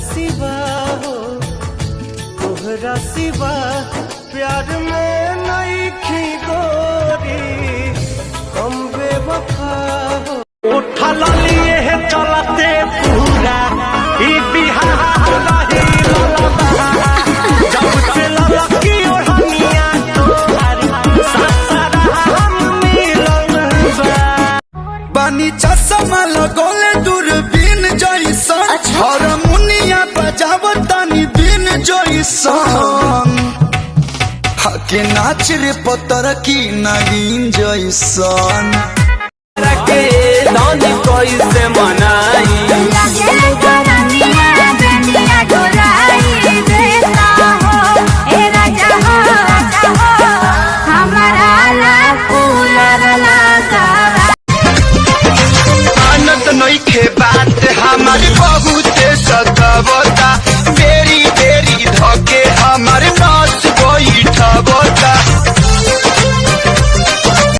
सिवा हो तोहरा सिवा प्यार में नहीं खी गोरी हम बेवफा हो। उठा लिए है चलते पूरा बिहार जब से लड़की ओढ़निया पानी चश्मा लगोले दूरबीन जैसन और मुनिया बजावतानी बीन जैसन हके नाच रे पतर की नगीन जैसन के दानी कैसे मनाई आनंद नहीं खे बात हमारी बहुत